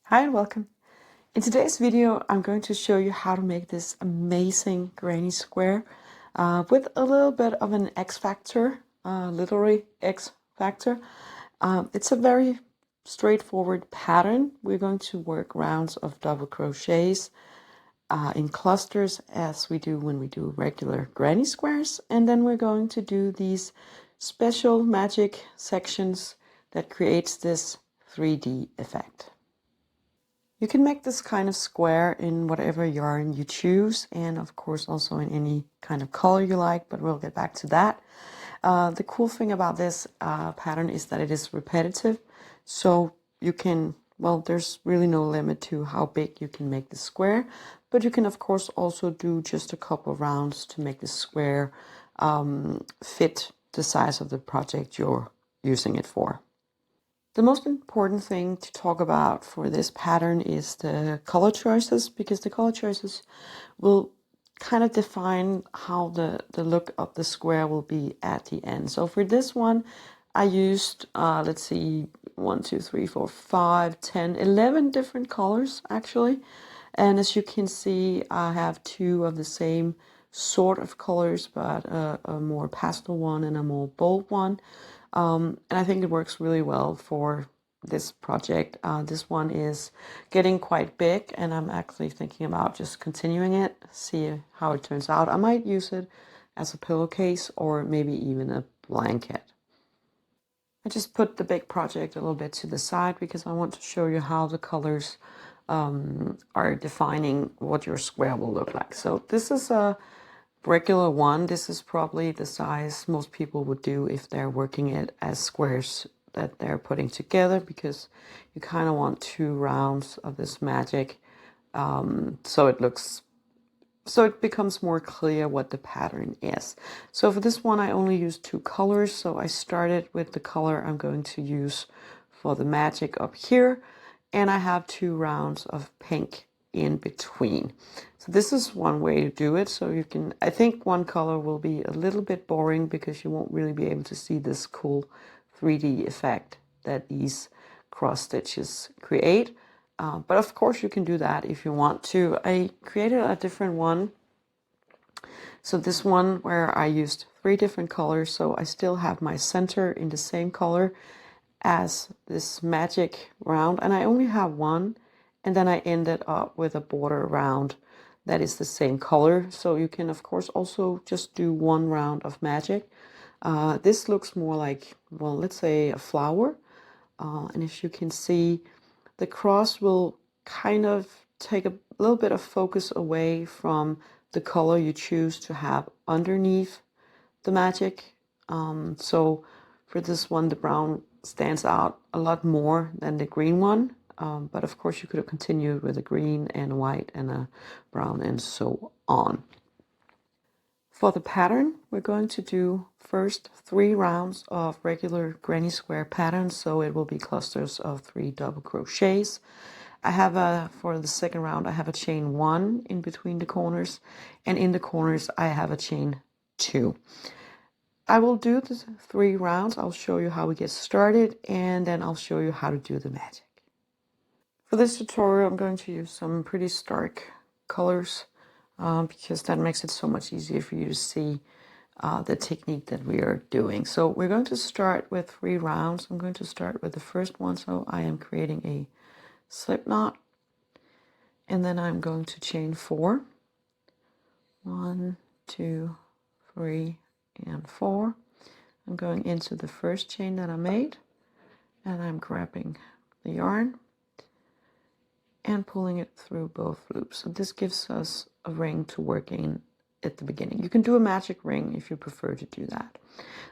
Hi and welcome. In today's video, I'm going to show you how to make this amazing granny square with a little bit of an X factor, literally X factor. It's a very straightforward pattern. We're going to work rounds of double crochets in clusters as we do when we do regular granny squares. And then we're going to do these special magic sections that creates this 3D effect. You can make this kind of square in whatever yarn you choose, and of course also in any kind of color you like, but we'll get back to that. The cool thing about this pattern is that it is repetitive, so you can, well, there's really no limit to how big you can make the square, but you can of course also do just a couple of rounds to make the square fit the size of the project you're using it for. The most important thing to talk about for this pattern is the color choices, because the color choices will kind of define how the look of the square will be at the end. So for this one, I used, let's see, 1, 2, 3, 4, 5, 10, 11 different colors actually. And as you can see, I have two of the same sort of colors, but a more pastel one and a more bold one. And I think it works really well for this project. This one is getting quite big, and I'm actually thinking about just continuing it, see how it turns out. I might use it as a pillowcase or maybe even a blanket. I just put the big project a little bit to the side because I want to show you how the colors are defining what your square will look like. So this is a regular one. This is probably the size most people would do if they're working it as squares that they're putting together, because you kind of want 2 rounds of this magic, so it becomes more clear what the pattern is. So for this one I only used 2 colors, so I started with the color I'm going to use for the magic up here, and I have 2 rounds of pink in between. So this is one way to do it. So you can, I think one color will be a little bit boring because you won't really be able to see this cool 3D effect that these cross stitches create. But of course you can do that if you want to. I created a different one. So this one where I used 3 different colors, so I still have my center in the same color as this magic round, and I only have one, and then I ended up with a border round that is the same color. So you can of course also just do 1 round of magic. This looks more like, well, let's say a flower, and if you can see, the cross will kind of take a little bit of focus away from the color you choose to have underneath the magic. So for this one, the brown stands out a lot more than the green one. But of course you could have continued with a green and a white and a brown and so on. For the pattern, we're going to do first 3 rounds of regular granny square pattern, so it will be clusters of 3 double crochets. I have for the second round, I have a chain 1 in between the corners, and in the corners I have a chain 2. I will do the 3 rounds. I'll show you how we get started, and then I'll show you how to do the magic. For this tutorial, I'm going to use some pretty stark colors because that makes it so much easier for you to see the technique that we are doing. So we're going to start with 3 rounds. I'm going to start with the first one. So I am creating a slip knot, and then I'm going to chain 4. 1, 2, 3, and 4. I'm going into the first chain that I made, and I'm grabbing the yarn and pulling it through both loops. So this gives us a ring to work in at the beginning. You can do a magic ring if you prefer to do that.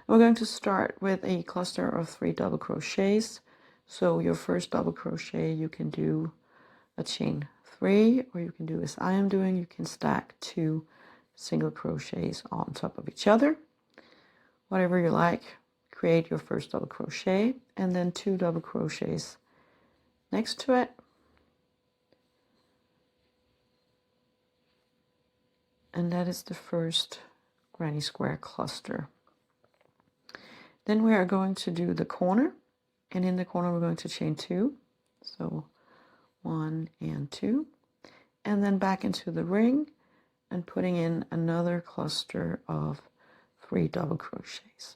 We're going to start with a cluster of 3 double crochets. So your first double crochet, you can do a chain 3, or you can do as I am doing, you can stack 2 single crochets on top of each other. Whatever you like, create your first double crochet and then 2 double crochets next to it. And that is the first granny square cluster. Then we are going to do the corner, and in the corner we're going to chain 2. So 1 and 2, and then back into the ring and putting in another cluster of 3 double crochets.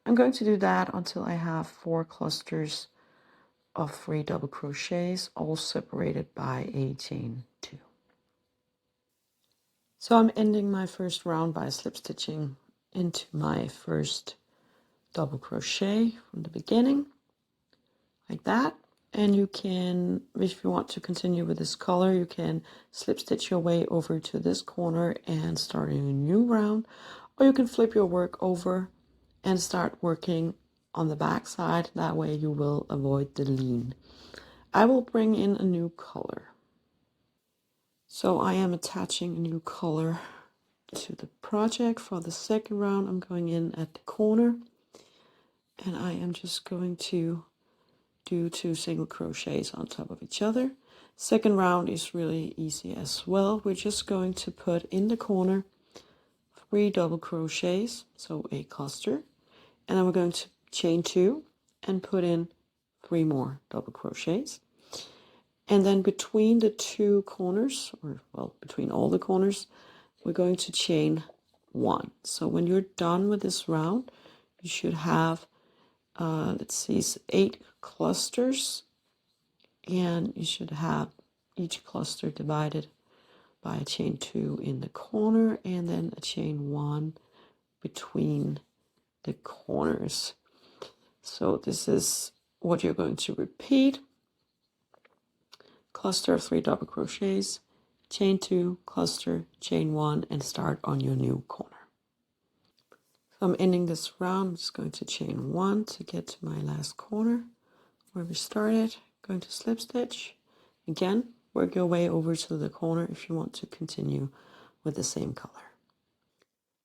I'm going to do that until I have 4 clusters of 3 double crochets, all separated by a chain 2. So I'm ending my first round by slip stitching into my first double crochet from the beginning, like that. And you can, if you want to continue with this color, you can slip stitch your way over to this corner and start a new round, or you can flip your work over and start working on the back side. That way you will avoid the lean. I will bring in a new color. So I am attaching a new color to the project. For the second round, I'm going in at the corner, and I am just going to do 2 single crochets on top of each other. Second round is really easy as well. We're just going to put in the corner 3 double crochets, so a cluster, and then we're going to chain 2 and put in 3 more double crochets. And then between the 2 corners, or well, between all the corners, we're going to chain 1. So when you're done with this round, you should have, let's see, 8 clusters, and you should have each cluster divided by a chain 2 in the corner, and then a chain 1 between the corners. So this is what you're going to repeat. Cluster of 3 double crochets, chain 2, cluster, chain 1, and start on your new corner. So I'm ending this round. I'm just going to chain 1 to get to my last corner where we started. Going to slip stitch. Again, work your way over to the corner if you want to continue with the same color.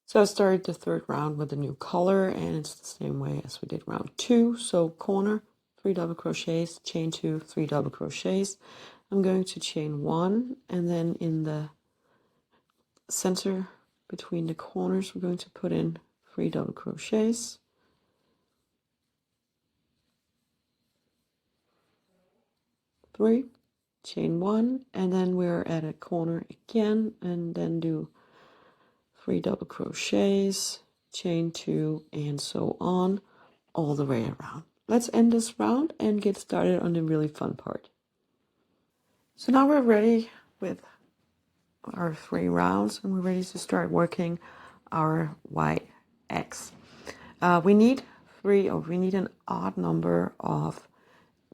So I started the third round with a new color, and it's the same way as we did round 2. So corner, 3 double crochets, chain 2, 3 double crochets. I'm going to chain 1, and then in the center between the corners, we're going to put in 3 double crochets. Three, chain 1, and then we're at a corner again, and then do 3 double crochets, chain 2, and so on all the way around. Let's end this round and get started on the really fun part. So now we're ready with our 3 rounds, and we're ready to start working our white X. We need an odd number of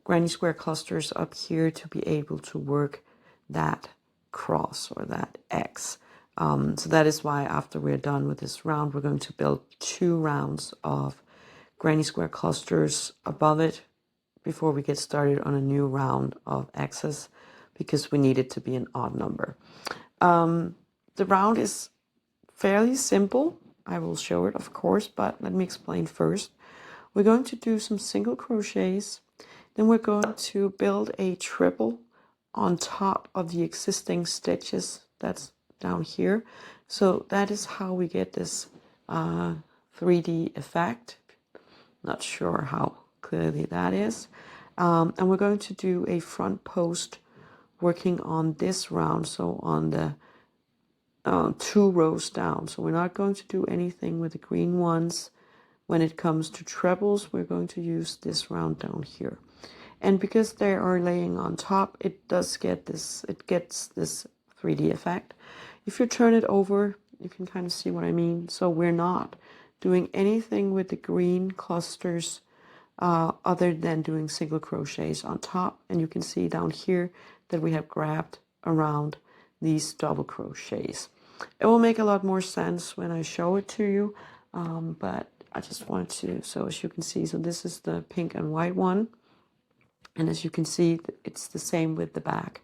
granny square clusters up here to be able to work that cross or that X. So that is why after we're done with this round, we're going to build 2 rounds of granny square clusters above it before we get started on a new round of X's, because we need it to be an odd number. The round is fairly simple. I will show it, of course, but let me explain first. We're going to do some single crochets. Then we're going to build a triple on top of the existing stitches that's down here. So that is how we get this 3D effect. Not sure how clearly that is. And we're going to do a front post working on this round, so on the 2 rows down. So we're not going to do anything with the green ones. When it comes to trebles, we're going to use this round down here. And because they are laying on top, it gets this 3D effect. If you turn it over, you can kind of see what I mean. So we're not doing anything with the green clusters other than doing single crochets on top. And you can see down here that we have grabbed around these double crochets. It will make a lot more sense when I show it to you, but I just wanted to, so as you can see, so this is the pink and white one. And as you can see, it's the same with the back.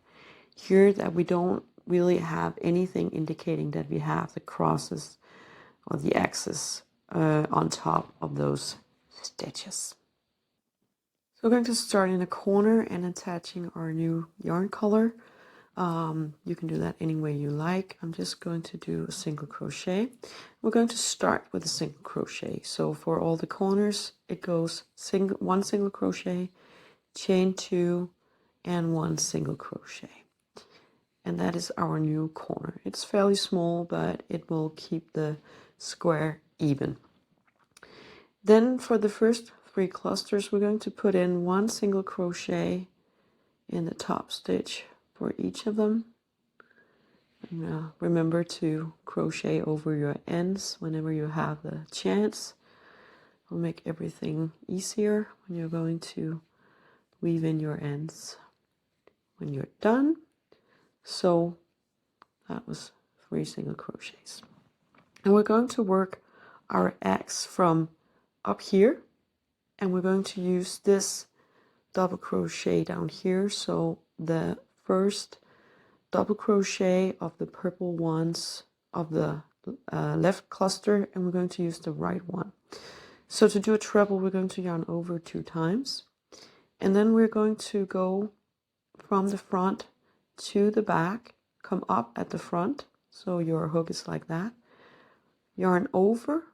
Here that we don't really have anything indicating that we have the crosses or the X's on top of those stitches. So we're going to start in a corner and attaching our new yarn color. You can do that any way you like. I'm just going to do a single crochet. We're going to start with a single crochet. So for all the corners, it goes 1 single crochet, chain 2, and 1 single crochet. And that is our new corner. It's fairly small, but it will keep the square even. Then for the first 3 clusters, we're going to put in 1 single crochet in the top stitch for each of them. And, remember to crochet over your ends whenever you have the chance. It will make everything easier when you're going to weave in your ends when you're done. So that was 3 single crochets. And we're going to work our X from up here, and we're going to use this double crochet down here. So the first double crochet of the purple ones of the left cluster, and we're going to use the right one. So to do a treble, we're going to yarn over 2 times, and then we're going to go from the front to the back, come up at the front, so your hook is like that, yarn over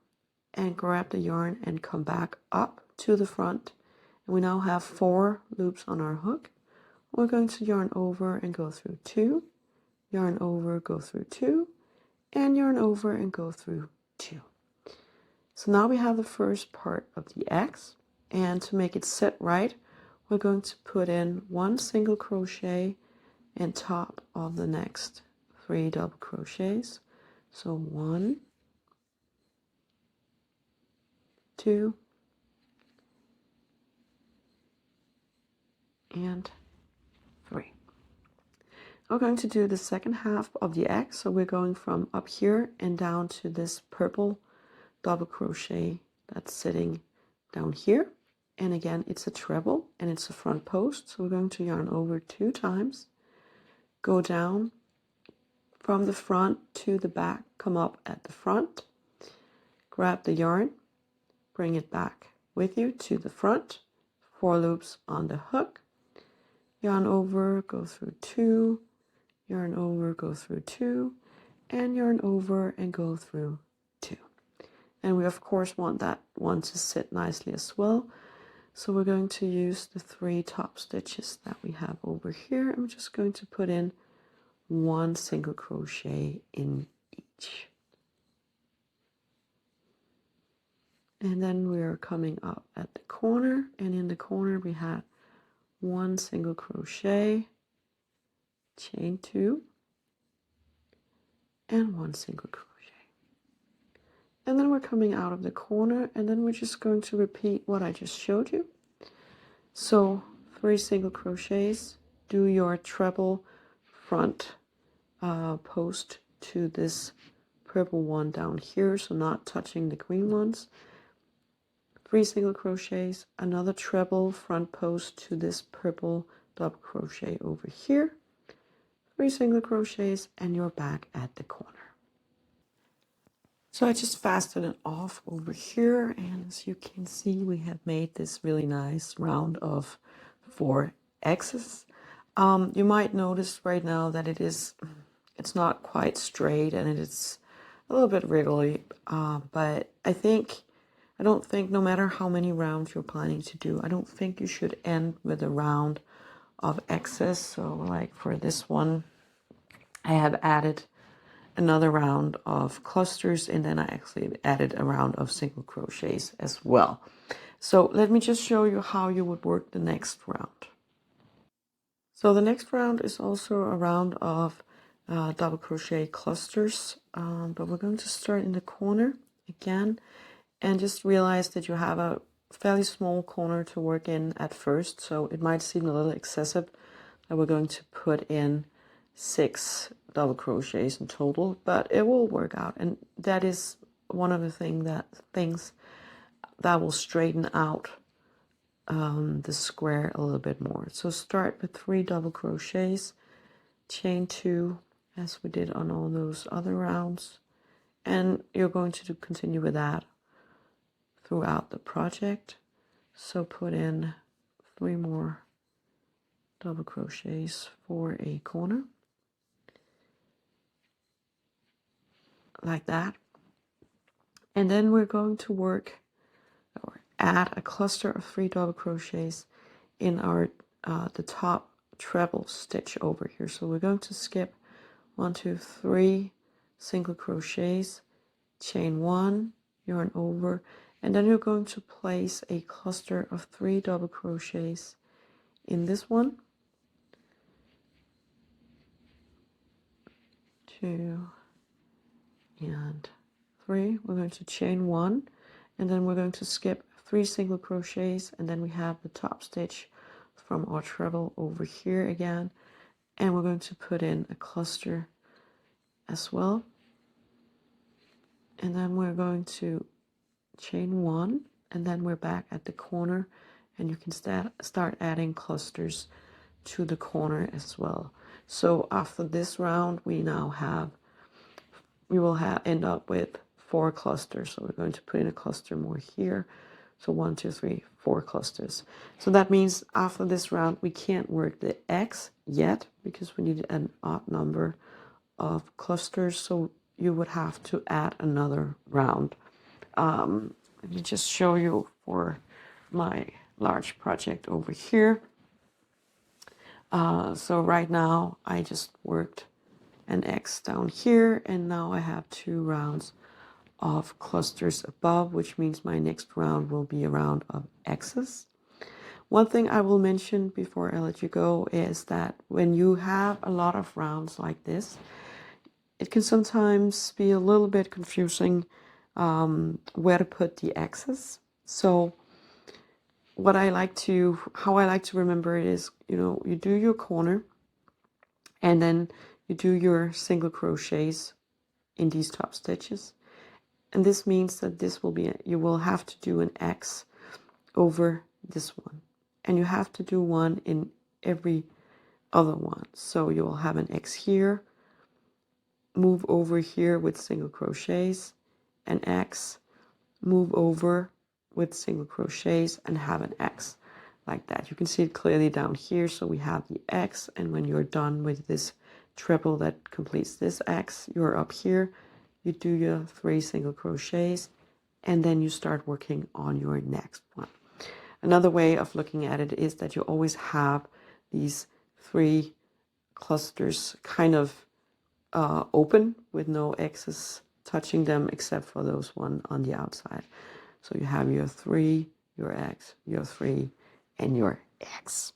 and grab the yarn and come back up to the front. And we now have 4 loops on our hook. We're going to yarn over and go through 2, yarn over, go through 2, and yarn over and go through 2. So now we have the first part of the X, and to make it set right, we're going to put in 1 single crochet on top of the next 3 double crochets. So 1, 2, and 3. We're going to do the second half of the X, so we're going from up here and down to this purple double crochet that's sitting down here. And again, it's a treble and it's a front post, so we're going to yarn over 2 times, go down from the front to the back, come up at the front, grab the yarn, bring it back with you to the front, 4 loops on the hook, yarn over, go through 2, yarn over, go through 2, and yarn over and go through 2. And we of course want that one to sit nicely as well. So we're going to use the 3 top stitches that we have over here. I'm just going to put in 1 single crochet in each. And then we're coming up at the corner, and in the corner we have 1 single crochet, chain 2, and 1 single crochet. And then we're coming out of the corner, and then we're just going to repeat what I just showed you. So 3 single crochets, do your treble front post to this purple one down here, so not touching the green ones. 3 single crochets, another treble front post to this purple double crochet over here, 3 single crochets, and you're back at the corner. So I just fastened it off over here, and as you can see, we have made this really nice round of 4 X's. You might notice right now that it's not quite straight and it's a little bit wriggly, but I don't think no matter how many rounds you're planning to do, I don't think you should end with a round of X's. So like for this one, I have added another round of clusters, and then I actually added a round of single crochets as well. So let me just show you how you would work the next round. So the next round is also a round of double crochet clusters, but we're going to start in the corner again, and just realize that you have a fairly small corner to work in at first, so it might seem a little excessive that we're going to put in 6 double crochets in total, but it will work out, and that is one of the things that will straighten out the square a little bit more. So start with 3 double crochets, chain 2 as we did on all those other rounds, and you're going to continue with that throughout the project. So put in 3 more double crochets for a corner like that, and then we're going to work or add a cluster of 3 double crochets in our the top treble stitch over here. So we're going to skip 1, 2, 3 single crochets, chain 1, yarn over, and then you're going to place a cluster of 3 double crochets in this one, 2 and 3. We're going to chain 1, and then we're going to skip 3 single crochets, and then we have the top stitch from our treble over here again, and we're going to put in a cluster as well, and then we're going to chain 1, and then we're back at the corner, and you can start adding clusters to the corner as well. So after this round, we will end up with 4 clusters. So we're going to put in a cluster more here. So 1, 2, 3, 4 clusters. So that means after this round, we can't work the X yet because we need an odd number of clusters. So you would have to add another round. Let me just show you for my large project over here. So right now I just worked an X down here, and now I have 2 rounds of clusters above, which means my next round will be a round of X's. One thing I will mention before I let you go is that when you have a lot of rounds like this, it can sometimes be a little bit confusing where to put the X's. So how I like to remember it is, you do your corner, and then you do your single crochets in these top stitches. And this means that you will have to do an X over this one. And you have to do one in every other one. So you will have an X here, move over here with single crochets, an X, move over with single crochets, and have an X like that. You can see it clearly down here. So we have the X, and when you're done with this treble that completes this X, you're up here, you do your 3 single crochets, and then you start working on your next one. Another way of looking at it is that you always have these 3 clusters kind of open with no X's touching them except for those one on the outside. So you have your 3, your X, your 3, and your X.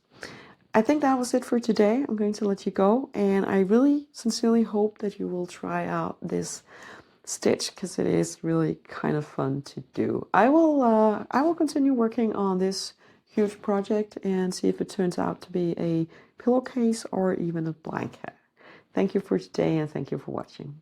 I think that was it for today. I'm going to let you go, and I really sincerely hope that you will try out this stitch because it is really kind of fun to do. I will continue working on this huge project and see if it turns out to be a pillowcase or even a blanket. Thank you for today, and thank you for watching.